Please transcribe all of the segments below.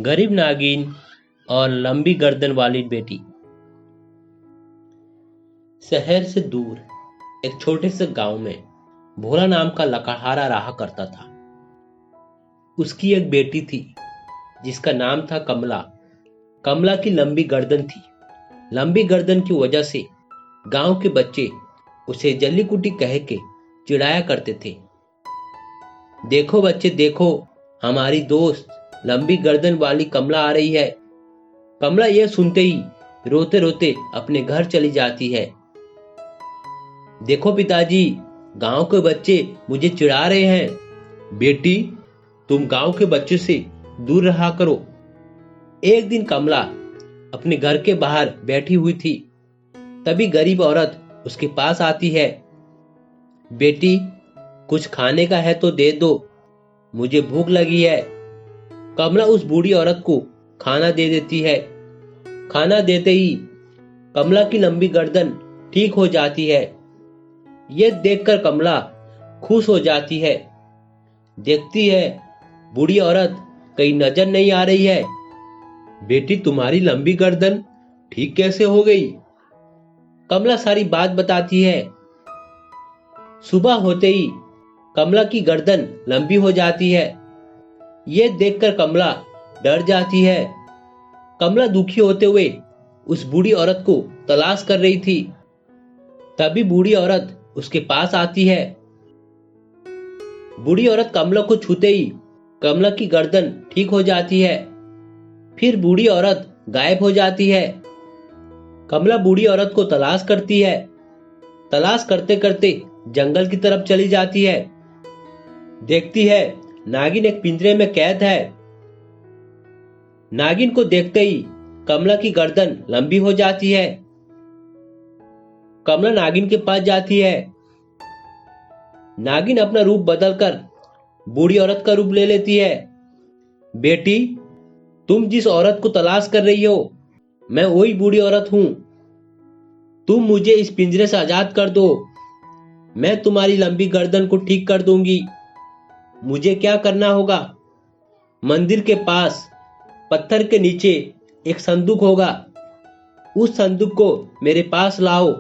गरीब नागिन और लंबी गर्दन वाली बेटी। शहर से दूर एक छोटे से गांव में भोला नाम का लकड़हारा रहा करता था। उसकी एक बेटी थी जिसका नाम था कमला। कमला की लंबी गर्दन थी। लंबी गर्दन की वजह से गांव के बच्चे उसे जल्ली कुटी कह के चिढ़ाया करते थे। देखो बच्चे देखो, हमारी दोस्त लंबी गर्दन वाली कमला आ रही है। कमला यह सुनते ही रोते रोते अपने घर चली जाती है। देखो पिताजी, गांव के बच्चे मुझे चिढ़ा रहे हैं। बेटी, तुम गांव के बच्चों से दूर रहा करो। एक दिन कमला अपने घर के बाहर बैठी हुई थी। तभी गरीब औरत उसके पास आती है। बेटी, कुछ खाने का है तो दे दो, मुझे भूख लगी है। कमला उस बूढ़ी औरत को खाना दे देती है। खाना देते ही कमला की लंबी गर्दन ठीक हो जाती है। यह देखकर कमला खुश हो जाती है। देखती है बूढ़ी औरत कहीं नजर नहीं आ रही है। बेटी, तुम्हारी लंबी गर्दन ठीक कैसे हो गई? कमला सारी बात बताती है। सुबह होते ही कमला की गर्दन लंबी हो जाती है। यह देखकर कमला डर जाती है। कमला दुखी होते हुए उस बूढ़ी औरत को तलाश कर रही थी। तभी बूढ़ी औरत उसके पास आती है। बूढ़ी औरत कमला को छूते ही कमला की गर्दन ठीक हो जाती है। फिर बूढ़ी औरत गायब हो जाती है। कमला बूढ़ी औरत को तलाश करती है। तलाश करते करते जंगल की तरफ चली जाती है। देखती है नागिन एक पिंजरे में कैद है। नागिन को देखते ही कमला की गर्दन लंबी हो जाती है। कमला नागिन के पास जाती है। नागिन अपना रूप बदलकर बूढ़ी औरत का रूप ले लेती है। बेटी, तुम जिस औरत को तलाश कर रही हो, मैं वही बूढ़ी औरत हूं। तुम मुझे इस पिंजरे से आजाद कर दो, मैं तुम्हारी लंबी गर्दन को ठीक कर दूंगी। मुझे क्या करना होगा? मंदिर के पास पत्थर के नीचे एक संदूक होगा, उस संदूक को मेरे पास लाओ।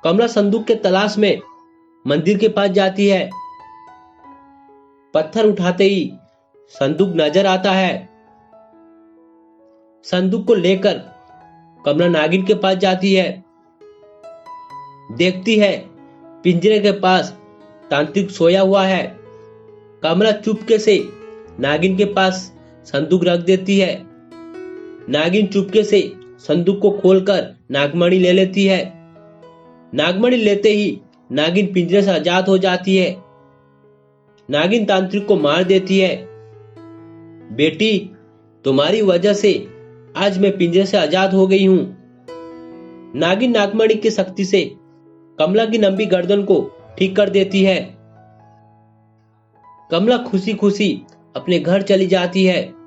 कमला संदूक के तलाश में मंदिर के पास जाती है। पत्थर उठाते ही संदूक नजर आता है। संदूक को लेकर कमला नागिन के पास जाती है। देखती है पिंजरे के पास तांत्रिक सोया हुआ है। कमला चुपके से नागिन के पास संदूक रख देती है। नागिन चुपके से संदूक को खोलकर नागमणि ले लेती है। नागमणि लेते ही नागिन पिंजरे से आजाद हो जाती है। नागिन तांत्रिक को मार देती है। बेटी, तुम्हारी वजह से आज मैं पिंजरे से आजाद हो गई हूं। नागिन नागमणि की शक्ति से कमला की लंबी गर्दन को ठीक कर देती है। कमला खुशी खुशी अपने घर चली जाती है।